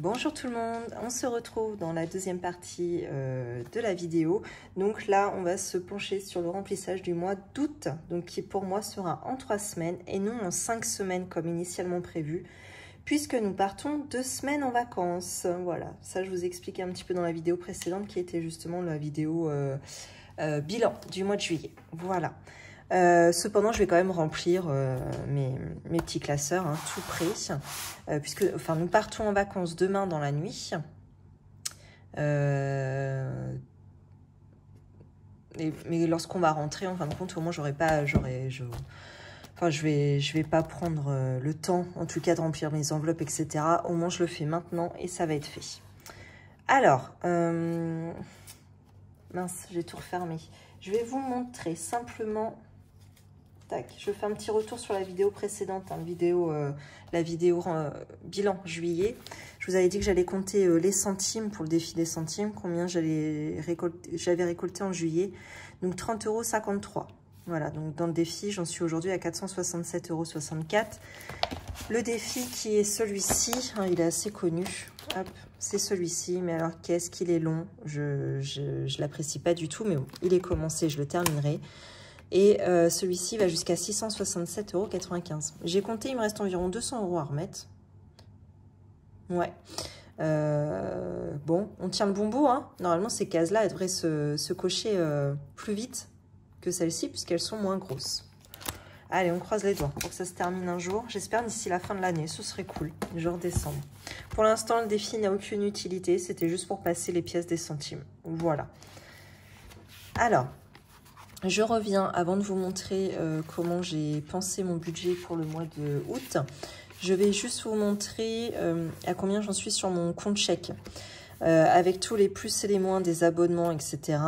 Bonjour tout le monde, on se retrouve dans la deuxième partie de la vidéo. Donc là, on va se pencher sur le remplissage du mois d'août, donc qui pour moi sera en 3 semaines et non en 5 semaines comme initialement prévu, puisque nous partons 2 semaines en vacances. Voilà, ça je vous expliquais un petit peu dans la vidéo précédente qui était justement la vidéo bilan du mois de juillet. Voilà. Cependant, je vais quand même remplir mes petits classeurs, hein, tout prêt, puisque nous partons en vacances demain dans la nuit. Mais lorsqu'on va rentrer, en fin de compte, au moins, je vais pas prendre le temps, en tout cas, de remplir mes enveloppes, etc. Au moins, je le fais maintenant et ça va être fait. Alors, mince, j'ai tout refermé. Je vais vous montrer simplement. Tac, je fais un petit retour sur la vidéo précédente, hein, la vidéo bilan juillet. Je vous avais dit que j'allais compter les centimes pour le défi des centimes, combien j'avais récolté en juillet. Donc 30,53 €. Voilà, donc dans le défi, j'en suis aujourd'hui à 467,64 €. Le défi qui est celui-ci, hein, il est assez connu. Hop, c'est celui-ci, mais alors qu'est-ce qu'il est long, je l'apprécie pas du tout, mais bon, il est commencé, je le terminerai. Et celui-ci va jusqu'à 667,95 €. J'ai compté, il me reste environ 200 € à remettre. Ouais. Bon, on tient le bon bout, hein. Normalement, ces cases-là, elles devraient se cocher plus vite que celles-ci, puisqu'elles sont moins grosses. Allez, on croise les doigts pour que ça se termine un jour. J'espère d'ici la fin de l'année, ce serait cool, genre décembre. Pour l'instant, le défi n'a aucune utilité. C'était juste pour passer les pièces des centimes. Voilà. Alors... je reviens avant de vous montrer comment j'ai pensé mon budget pour le mois de août. Je vais juste vous montrer à combien j'en suis sur mon compte chèque. Avec tous les plus et les moins des abonnements, etc.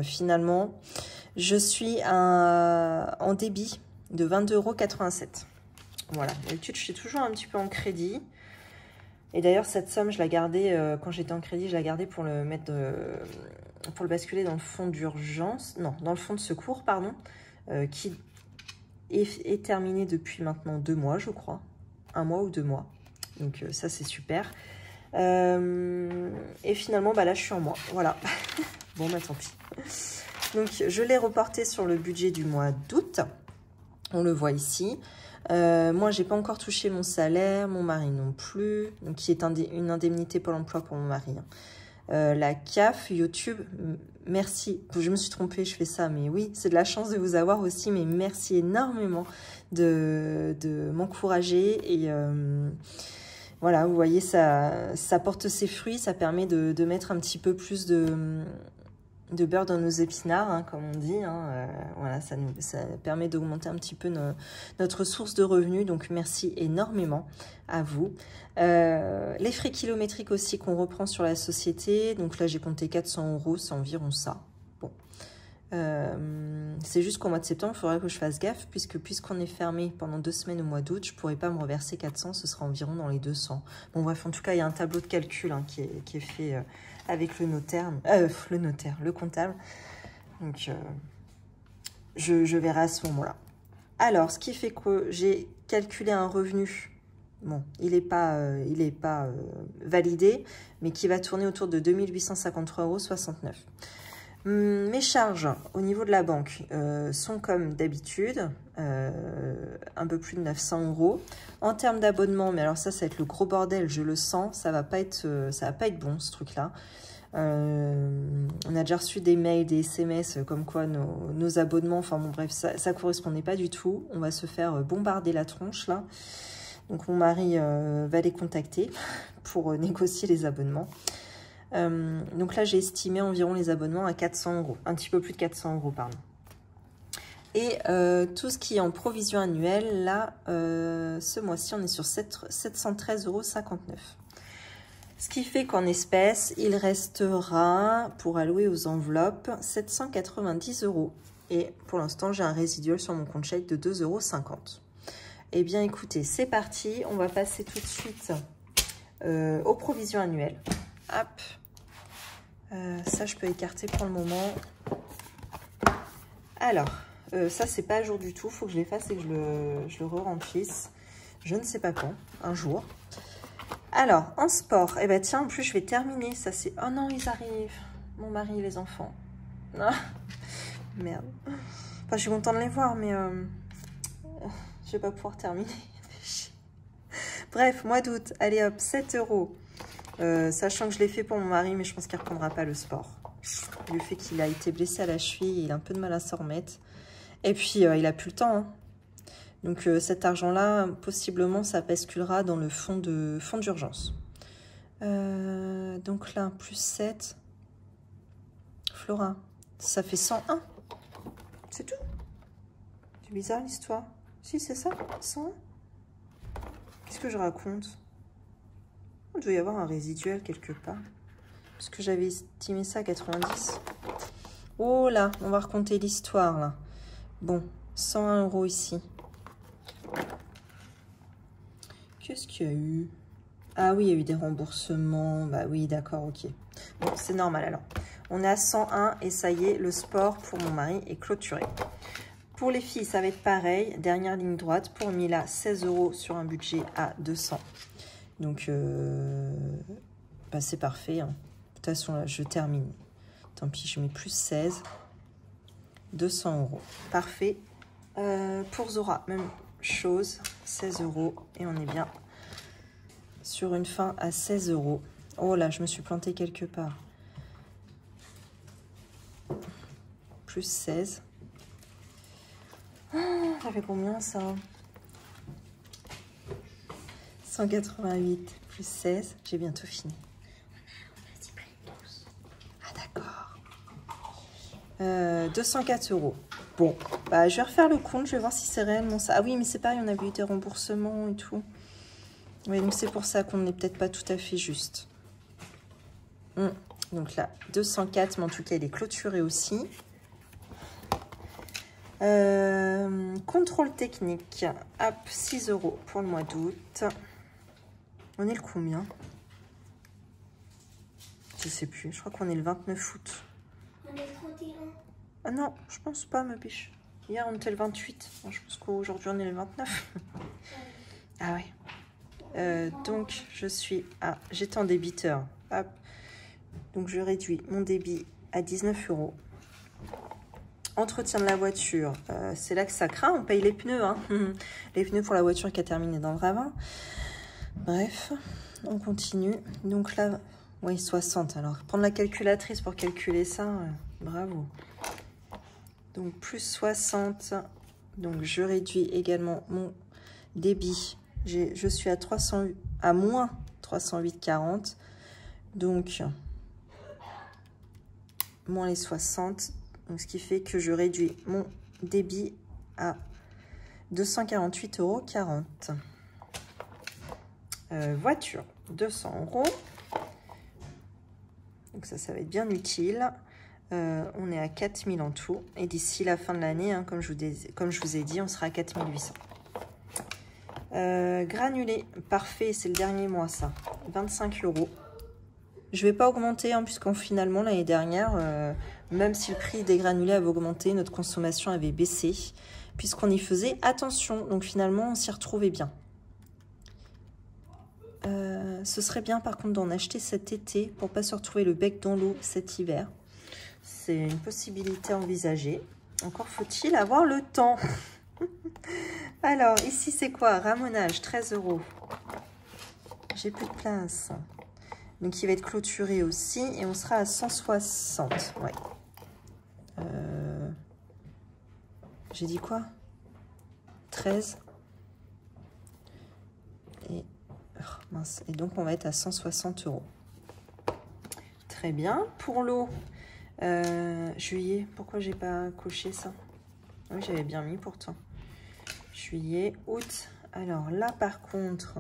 Finalement, je suis en débit de 22,87 €. Voilà, d'habitude, je suis toujours un petit peu en crédit. Et d'ailleurs, cette somme, je la gardais, quand j'étais en crédit, je la gardais pour le mettre... pour le basculer dans le fonds d'urgence, non, dans le fonds de secours, pardon, qui est terminé depuis maintenant 2 mois, je crois. 1 mois ou 2 mois. Donc ça, c'est super. Et finalement, bah là, je suis en mois. Voilà. Bon, bah tant pis. Donc, je l'ai reporté sur le budget du mois d'août. On le voit ici. Moi, j'ai pas encore touché mon salaire, mon mari non plus. Donc, qui est une indemnité Pôle emploi pour mon mari. Hein. La CAF, YouTube, merci. Je me suis trompée, je fais ça, mais oui, c'est de la chance de vous avoir aussi, mais merci énormément de m'encourager. Et voilà, vous voyez, ça porte ses fruits, ça permet de mettre un petit peu plus de beurre dans nos épinards, hein, comme on dit. Hein. Voilà, ça permet d'augmenter un petit peu notre source de revenus. Donc, merci énormément à vous. Les frais kilométriques aussi qu'on reprend sur la société. Donc là, j'ai compté 400 €, c'est environ ça. Bon. C'est juste qu'au mois de septembre, il faudra que je fasse gaffe, puisqu'on est fermé pendant 2 semaines au mois d'août, je ne pourrai pas me reverser 400, ce sera environ dans les 200. Bon, bref, en tout cas, il y a un tableau de calcul, hein, qui est fait... avec le comptable. Donc, je verrai à ce moment-là. Alors, ce qui fait que j'ai calculé un revenu, bon, il n'est pas validé, mais qui va tourner autour de 2853,69 €. Mes charges au niveau de la banque sont comme d'habitude, un peu plus de 900 €. En termes d'abonnement, mais alors ça va être le gros bordel, je le sens, ça va pas être bon ce truc-là. On a déjà reçu des mails, des SMS comme quoi nos abonnements, enfin bon bref, ça correspondait pas du tout. On va se faire bombarder la tronche là. Donc mon mari va les contacter pour négocier les abonnements. Donc là, j'ai estimé environ les abonnements à 400 €, un petit peu plus de 400 €, pardon. Et tout ce qui est en provision annuelle, là, ce mois-ci, on est sur 713,59 €. Ce qui fait qu'en espèces, il restera, pour allouer aux enveloppes, 790 €. Et pour l'instant, j'ai un résiduel sur mon compte chèque de 2,50 €. Eh bien, écoutez, c'est parti. On va passer tout de suite aux provisions annuelles. Hop. Ça, je peux écarter pour le moment. Alors, ça, c'est pas à jour du tout. Il faut que je l'efface et que je le re-remplisse. Je ne sais pas quand, un jour. Alors, en sport, eh ben tiens, en plus, je vais terminer. Ça, c'est... Oh non, ils arrivent. Mon mari et les enfants. Ah, merde. Enfin, je suis contente de les voir, mais... je vais pas pouvoir terminer. Bref, mois d'août. Allez hop, 7 €. Sachant que je l'ai fait pour mon mari, mais je pense qu'il ne reprendra pas le sport. Le fait qu'il a été blessé à la cheville, il a un peu de mal à s'en remettre. Et puis, il n'a plus le temps. Hein. Donc, cet argent-là, possiblement, ça basculera dans le fonds d'urgence. Donc là, plus 7. Flora, ça fait 101. C'est tout. C'est bizarre l'histoire. Si, c'est ça, 101. Qu'est-ce que je raconte? Il doit y avoir un résiduel quelque part. Parce que j'avais estimé ça à 90. Oh là, on va raconter l'histoire là. Bon, 101 € ici. Qu'est-ce qu'il y a eu? Ah oui, il y a eu des remboursements. Bah oui, d'accord, ok. Bon, c'est normal alors. On est à 101 et ça y est, le sport pour mon mari est clôturé. Pour les filles, ça va être pareil. Dernière ligne droite. Pour Mila, 16 € sur un budget à 200. Donc, bah, c'est parfait. Hein. De toute façon, là, je termine. Tant pis, je mets plus 16. 200 €. Parfait. Pour Zora, même chose. 16 €. Et on est bien sur une fin à 16 €. Oh là, je me suis plantée quelque part. Plus 16. Oh, ça fait combien ça? 188 plus 16. J'ai bientôt fini. Ah d'accord. 204 €. Bon, bah, je vais refaire le compte. Je vais voir si c'est réellement ça. Ah oui, mais c'est pareil, on avait eu des remboursements et tout. Oui, donc c'est pour ça qu'on n'est peut-être pas tout à fait juste. Donc là, 204, mais en tout cas, il est clôturé aussi. Contrôle technique. Hop, 6 € pour le mois d'août. On est le combien? Je sais plus. Je crois qu'on est le 29 août. On est 31. Ah non, je pense pas, ma biche. Hier, on était le 28. Je pense qu'aujourd'hui, on est le 29. Ah ouais. Donc, je suis à... J'étais en débiteur. Hop. Donc, je réduis mon débit à 19 €. Entretien de la voiture. C'est là que ça craint. On paye les pneus. Hein. Les pneus pour la voiture qui a terminé dans le ravin. Bref, on continue. Donc là, oui, 60. Alors, prendre la calculatrice pour calculer ça, bravo. Donc, plus 60. Donc, je réduis également mon débit. Je suis à moins 308,40. Donc, moins les 60. Donc, ce qui fait que je réduis mon débit à 248,40 €. Voiture, 200 €. Donc ça va être bien utile. On est à 4000 en tout. Et d'ici la fin de l'année, hein, comme je vous ai dit, on sera à 4800. Granulé, parfait, c'est le dernier mois ça. 25 €. Je ne vais pas augmenter, hein, puisqu'en finalement, l'année dernière, même si le prix des granulés avait augmenté, notre consommation avait baissé, puisqu'on y faisait attention. Donc finalement, on s'y retrouvait bien. Ce serait bien par contre d'en acheter cet été pour pas se retrouver le bec dans l'eau cet hiver. C'est une possibilité envisagée. Encore faut-il avoir le temps. Alors, ici c'est quoi? Ramonage, 13 €. J'ai plus de place. Donc il va être clôturé aussi et on sera à 160. Ouais. J'ai dit quoi? 13. Et... Oh, mince. Et donc on va être à 160 €. Très bien. Pour l'eau, juillet, pourquoi j'ai pas coché ça? Oui, j'avais bien mis pourtant. Juillet, août. Alors là par contre...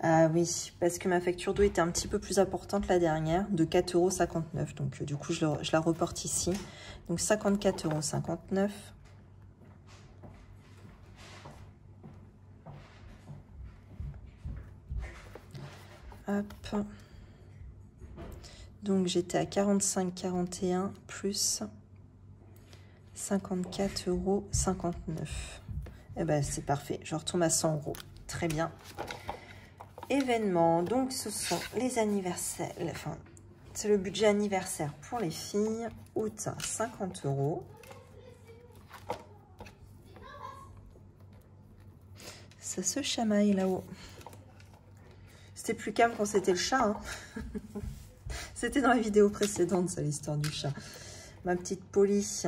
Ah oui, parce que ma facture d'eau était un petit peu plus importante la dernière, de 4,59 €. Donc du coup, je la reporte ici. Donc 54,59 €. Hop. Donc j'étais à 45,41 plus 54,59 €. Eh ben c'est parfait, je retombe à 100 €. Très bien. événements. Donc, ce sont les anniversaires. Enfin, c'est le budget anniversaire pour les filles. Août, 50 €. Ça se chamaille là-haut. C'était plus calme quand c'était le chat. Hein. C'était dans la vidéo précédente, ça, l'histoire du chat. Ma petite Polly,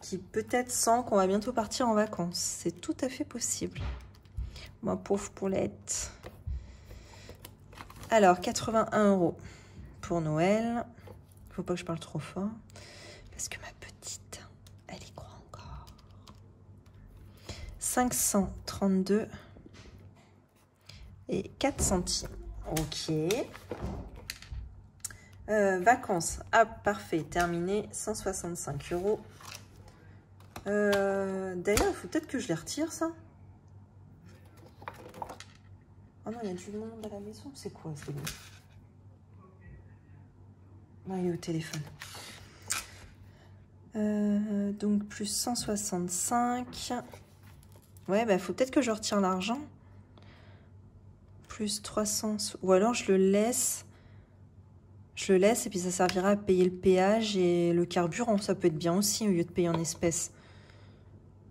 qui peut-être sent qu'on va bientôt partir en vacances. C'est tout à fait possible. Ma pauvre poulette. Alors, 81 € pour Noël. Faut pas que je parle trop fort. Parce que ma petite, elle y croit encore. 532 et 4 centimes. Ok. Vacances. Ah, parfait. Terminé. 165 €. D'ailleurs, il faut peut-être que je les retire, ça. Oh non, il y a du monde à la maison. C'est quoi, c'est bon. Non, il est au téléphone. Donc, plus 165. Ouais, bah, faut peut-être que je retire l'argent. Plus 300. Ou alors, je le laisse. Je le laisse et puis ça servira à payer le péage et le carburant. Ça peut être bien aussi au lieu de payer en espèces.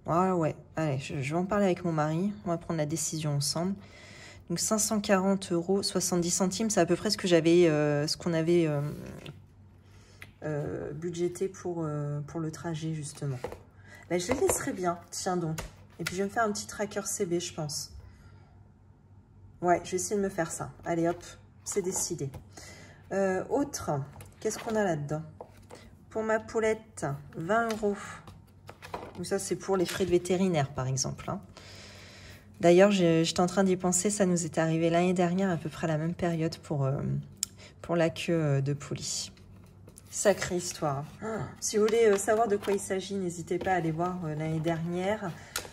Ah ouais, allez, je vais en parler avec mon mari. On va prendre la décision ensemble. Donc 540 € 70 centimes, c'est à peu près ce que j'avais, ce qu'on avait budgété pour le trajet justement. Ben, je les laisserai bien, tiens donc. Et puis je vais me faire un petit tracker CB, je pense. Ouais, je vais essayer de me faire ça. Allez hop, c'est décidé. Autre, qu'est-ce qu'on a là-dedans? Pour ma poulette, 20 €. Donc ça, c'est pour les frais de vétérinaire, par exemple. Hein. D'ailleurs, j'étais en train d'y penser, ça nous est arrivé l'année dernière, à peu près à la même période pour la queue de Polly. Sacrée histoire. Si vous voulez savoir de quoi il s'agit, n'hésitez pas à aller voir l'année dernière.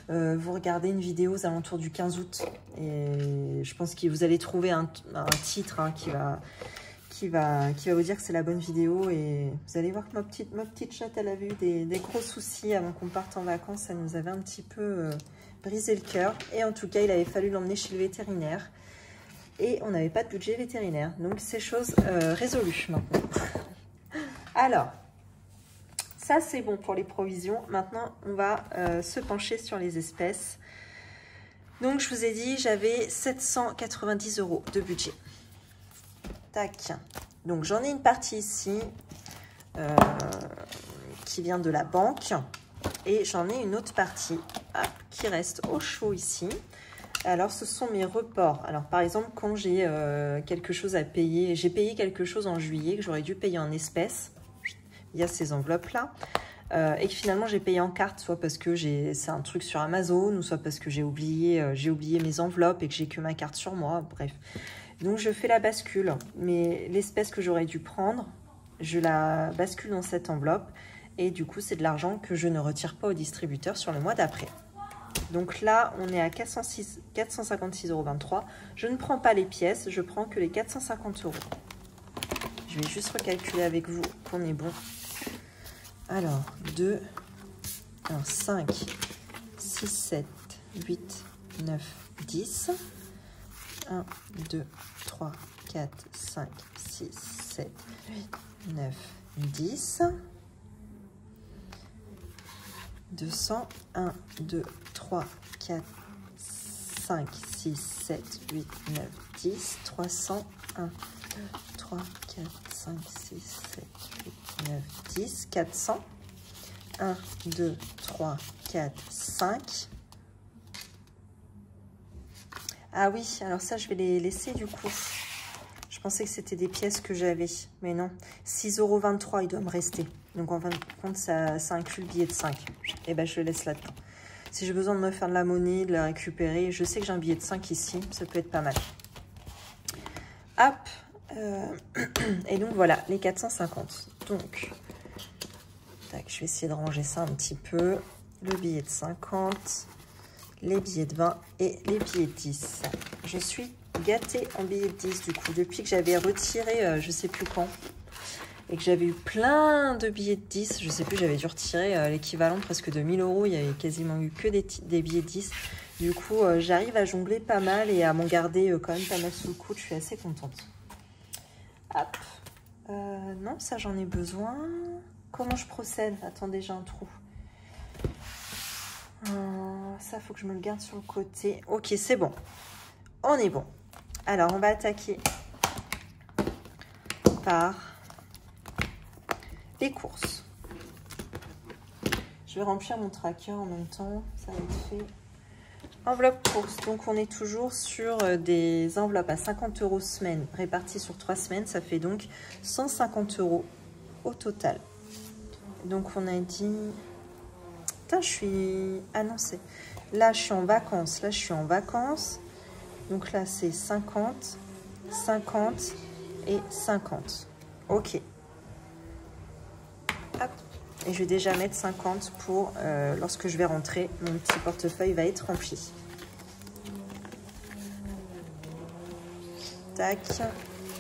Vous regardez une vidéo aux alentours du 15 août. Et je pense que vous allez trouver un titre hein, qui va vous dire que c'est la bonne vidéo. Et vous allez voir que ma petite chatte, elle avait eu des gros soucis avant qu'on parte en vacances. Ça nous avait un petit peu brisé le cœur. Et en tout cas, il avait fallu l'emmener chez le vétérinaire. Et on n'avait pas de budget vétérinaire. Donc, c'est chose résolue maintenant. Alors, ça, c'est bon pour les provisions. Maintenant, on va se pencher sur les espèces. Donc, je vous ai dit, j'avais 790 € de budget. Tac. Donc, j'en ai une partie ici qui vient de la banque. Et j'en ai une autre partie qui reste au chaud ici. Alors, ce sont mes reports. Alors, par exemple, quand j'ai quelque chose à payer, j'ai payé quelque chose en juillet que j'aurais dû payer en espèces. Il y a ces enveloppes-là. Et que finalement, j'ai payé en carte, soit parce que c'est un truc sur Amazon, ou soit parce que j'ai oublié mes enveloppes et que j'ai que ma carte sur moi. Bref. Donc, je fais la bascule. Mais l'espèce que j'aurais dû prendre, je la bascule dans cette enveloppe. Et du coup, c'est de l'argent que je ne retire pas au distributeur sur le mois d'après. Donc là, on est à 456,23 €. Je ne prends pas les pièces, je prends que les 450 €. Je vais juste recalculer avec vous qu'on est bon. Alors, 2, 5, 6, 7, 8, 9, 10. 1, 2, 3, 4, 5, 6, 7, 8, 9, 10. 200, 1, 2, 3, 4, 5, 6, 7, 8, 9, 10, 300, 1, 2, 3, 4, 5, 6, 7, 8, 9, 10, 400, 1, 2, 3, 4, 5. Ah oui, alors ça, je vais les laisser du coup. Je pensais que c'était des pièces que j'avais, mais non. 6,23 €, il doit me rester. Donc en fin de compte, ça inclut le billet de 5. Et ben je le laisse là-dedans. Si j'ai besoin de me faire de la monnaie, de la récupérer, je sais que j'ai un billet de 5 ici, ça peut être pas mal. Hop. Et donc voilà, les 450. Donc, tac, je vais essayer de ranger ça un petit peu. Le billet de 50, les billets de 20 et les billets de 10. Je suis gâtée en billets de 10 du coup, depuis que j'avais retiré, je sais plus quand, et que j'avais eu plein de billets de 10. Je sais plus, j'avais dû retirer l'équivalent presque de 1000 €. Il y avait quasiment eu que des billets de 10. Du coup, j'arrive à jongler pas mal et à m'en garder quand même pas mal sous le coude. Je suis assez contente. Hop. Non, ça j'en ai besoin. Comment je procède? Attendez, j'ai un trou. Ça, faut que je me le garde sur le côté. Ok, c'est bon. On est bon. Alors, on va attaquer par les courses. Je vais remplir mon tracker en même temps. Ça va être fait. Enveloppe course. Donc, on est toujours sur des enveloppes à 50 € semaine réparties sur 3 semaines. Ça fait donc 150 € au total. Donc, on a dit... Putain, je suis annoncée. Là, je suis en vacances. Là, je suis en vacances. Donc là, c'est 50, 50 et 50. Ok. Hop. Et je vais déjà mettre 50 pour lorsque je vais rentrer, mon petit portefeuille va être rempli. Tac.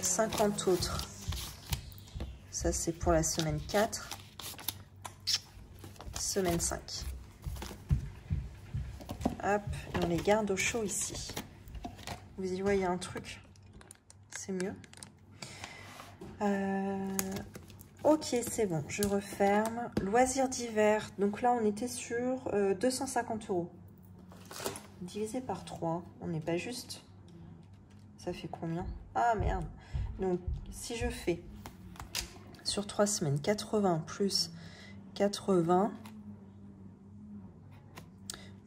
50 autres. Ça, c'est pour la semaine 4. Semaine 5. Hop. Et on les garde au chaud ici. Vous y voyez un truc, c'est mieux. Ok, c'est bon, je referme. Loisirs d'hiver, donc là on était sur 250 €. Divisé par 3, on n'est pas juste. Ça fait combien? Ah merde. Donc si je fais sur 3 semaines, 80 plus 80...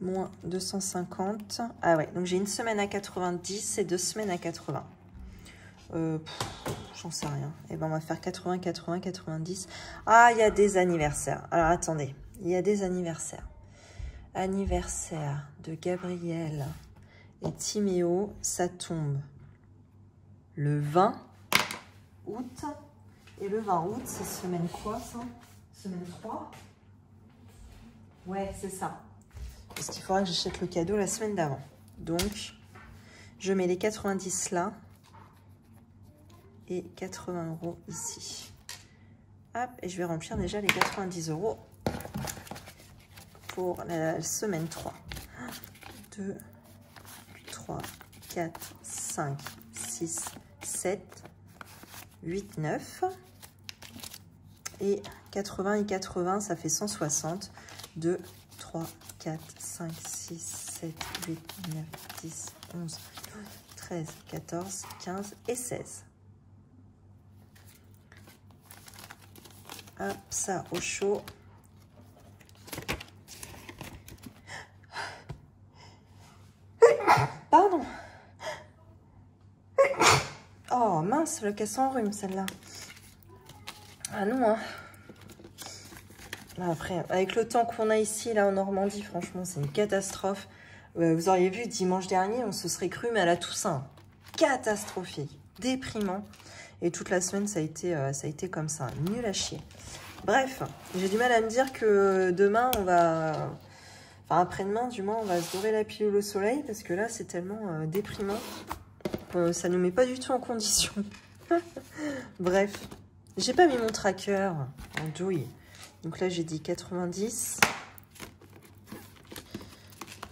moins 250. Ah ouais, donc j'ai une semaine à 90 et 2 semaines à 80. J'en sais rien. Et ben on va faire 80, 80, 90. Ah, il y a des anniversaires. Alors attendez, il y a des anniversaires. Anniversaire de Gabriel et Timéo, ça tombe le 20 août. Et le 20 août, c'est semaine quoi ça? Semaine 3? Ouais, c'est ça. Parce qu'il faudra que j'achète le cadeau la semaine d'avant. Donc, je mets les 90 là. Et 80 € ici. Hop, et je vais remplir déjà les 90 € pour la semaine 3. 1, 2, 3, 4, 5, 6, 7, 8, 9. Et 80 et 80, ça fait 160. 2, 3, 4, 5, 6, 7, 8, 9, 10, 11, 13, 14, 15 et 16. Hop, ça au chaud. Pardon. Oh mince, le casse en rhume celle-là. Ah non, hein. Après, avec le temps qu'on a ici, là, en Normandie, franchement, c'est une catastrophe. Vous auriez vu, dimanche dernier, on se serait cru, mais à la Toussaint. Catastrophique, déprimant. Et toute la semaine, ça a été comme ça, nul à chier. Bref, j'ai du mal à me dire que demain, on va... Enfin, après-demain, du moins, on va se dorer la pilule au soleil, parce que là, c'est tellement déprimant. Ça nous met pas du tout en condition. Bref, j'ai pas mis mon tracker en douille. Donc là, j'ai dit 90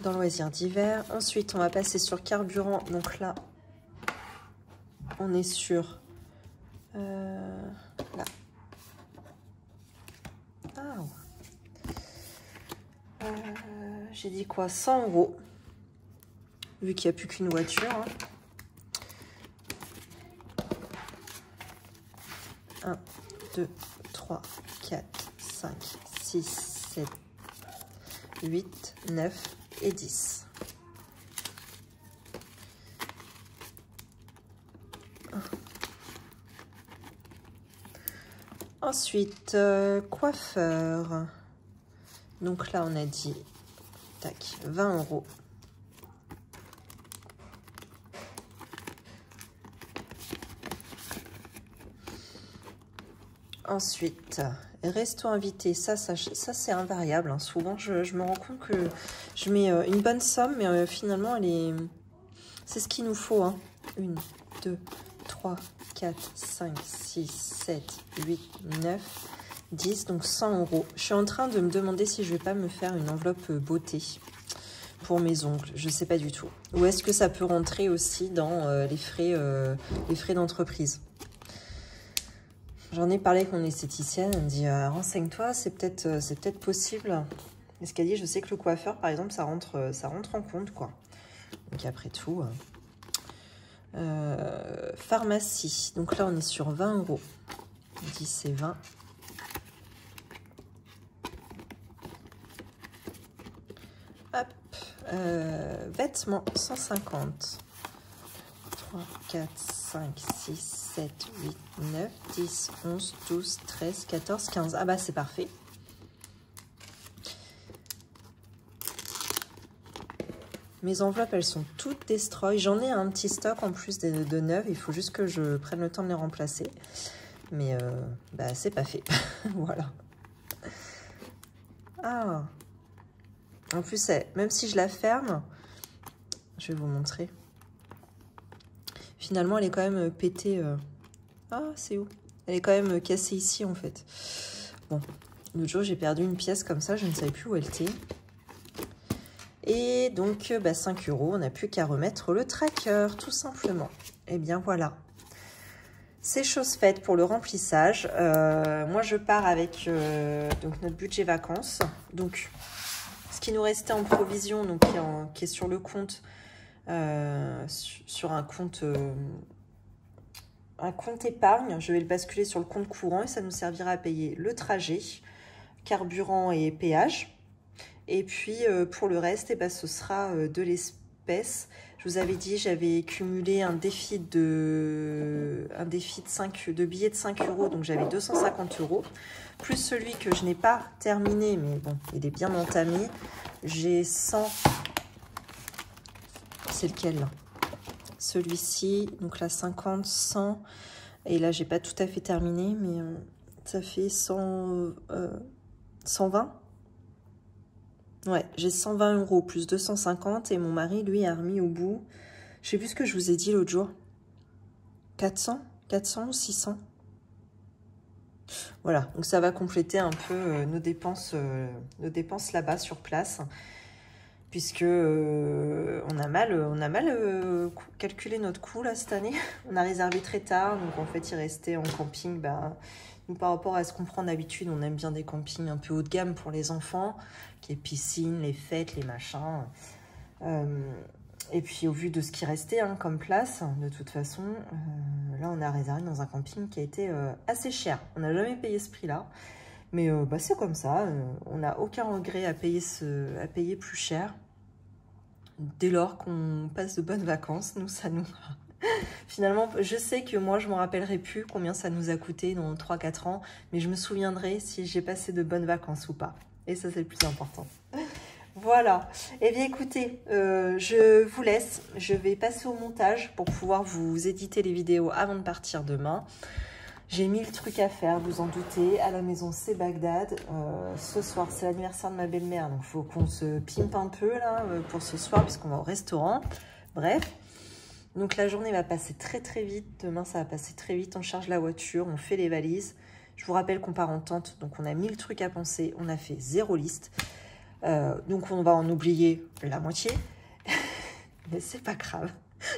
dans loisirs d'hiver. Ensuite, on va passer sur carburant. Donc là, on est sur... là. Ah. J'ai dit quoi? 100 €. Vu qu'il n'y a plus qu'une voiture. Hein. 1, 2, 3, 4, 5, 6, 7, 8, 9 et 10. Ensuite, coiffeur. Donc là, on a dit, tac, 20 €. Ensuite, resto invité, ça c'est invariable. Hein. Souvent, je me rends compte que je mets une bonne somme, mais finalement, c'est ce qu'il nous faut. Hein. 1, 2, 3, 4, 5, 6, 7, 8, 9, 10, donc 100 €. Je suis en train de me demander si je vais pas me faire une enveloppe beauté pour mes ongles. Je sais pas du tout. Ou est-ce que ça peut rentrer aussi dans les frais d'entreprise? J'en ai parlé avec mon esthéticienne. Elle me dit renseigne-toi, c'est peut-être possible. Mais ce qu'elle dit, je sais que le coiffeur, par exemple, ça rentre en compte, quoi. Donc après tout, pharmacie. Donc là, on est sur 20 €. 10 et 20. Hop. Vêtements, 150. 3, 4, 5, 6, 7, 8, 9, 10, 11, 12, 13, 14, 15. Ah bah c'est parfait. Mes enveloppes, elles sont toutes destroy. J'en ai un petit stock en plus de neuves. Il faut juste que je prenne le temps de les remplacer. Mais bah, c'est pas fait. Voilà. Ah. En plus, même si je la ferme, je vais vous montrer. Finalement, elle est quand même pétée. Ah, c'est où? Elle est quand même cassée ici, en fait. Bon, l'autre jour, j'ai perdu une pièce comme ça. Je ne savais plus où elle était. Et donc, bah, 5 €, on n'a plus qu'à remettre le tracker, tout simplement. Et bien, voilà. C'est chose faite pour le remplissage. Moi, je pars avec donc notre budget vacances. Donc, ce qui nous restait en provision, donc qui est sur le compte, sur un compte épargne, je vais le basculer sur le compte courant et ça nous servira à payer le trajet, carburant et péage. Et puis, pour le reste, eh ben, ce sera de l'espèce. Je vous avais dit, j'avais cumulé un défi de billets de 5 €, donc j'avais 250 €, plus celui que je n'ai pas terminé, mais bon, il est bien entamé. J'ai 100, c'est lequel là? Celui-ci, donc là 50, 100, et là j'ai pas tout à fait terminé, mais ça fait 120. Ouais, j'ai 120 € plus 250 et mon mari, lui, a remis au bout, je sais plus ce que je vous ai dit l'autre jour, 400 ou 600. Voilà, donc ça va compléter un peu nos dépenses là-bas sur place, puisque on a mal calculé notre coût là cette année. On a réservé très tard, donc en fait il restait en camping, bah, nous, par rapport à ce qu'on prend d'habitude, on aime bien des campings un peu haut de gamme pour les enfants, les piscines, les fêtes, les machins. Et puis au vu de ce qui restait hein, comme place, de toute façon, là on a réservé dans un camping qui a été assez cher. On n'a jamais payé ce prix-là, mais bah, c'est comme ça. On n'a aucun regret à payer plus cher. Dès lors qu'on passe de bonnes vacances, nous ça nous... Finalement, je sais que moi, je ne me rappellerai plus combien ça nous a coûté dans 3-4 ans, mais je me souviendrai si j'ai passé de bonnes vacances ou pas. Et ça, c'est le plus important. Voilà. Eh bien, écoutez, je vous laisse. Je vais passer au montage pour pouvoir vous éditer les vidéos avant de partir demain. J'ai 1000 trucs à faire, vous en doutez. À la maison, c'est Bagdad. Ce soir, c'est l'anniversaire de ma belle-mère, donc il faut qu'on se pimpe un peu là pour ce soir, puisqu'on va au restaurant. Bref. Donc la journée va passer très très vite, demain ça va passer très vite, on charge la voiture, on fait les valises. Je vous rappelle qu'on part en tente, donc on a 1000 trucs à penser, on a fait 0 liste. Donc on va en oublier la moitié, mais c'est pas grave.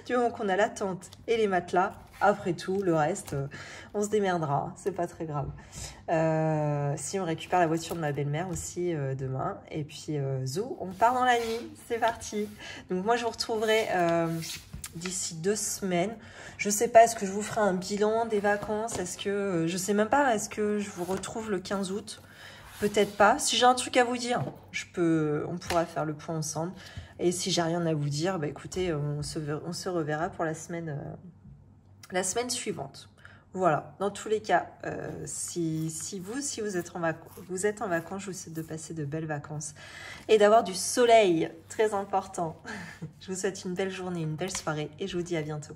Du moment qu'on a la tente et les matelas, après tout, le reste, on se démerdera, c'est pas très grave. Si on récupère la voiture de ma belle-mère aussi demain, et puis zou, on part dans la nuit, c'est parti. Donc moi je vous retrouverai... d'ici 2 semaines. Je sais pas, est-ce que je vous ferai un bilan des vacances? Est-ce que, je sais même pas, est-ce que je vous retrouve le 15 août? Peut-être pas. Si j'ai un truc à vous dire, on pourra faire le point ensemble. Et si j'ai rien à vous dire, bah écoutez, on se reverra pour la semaine suivante. Voilà, dans tous les cas, si vous êtes en vacances, je vous souhaite de passer de belles vacances et d'avoir du soleil, très important. Je vous souhaite une belle journée, une belle soirée et je vous dis à bientôt.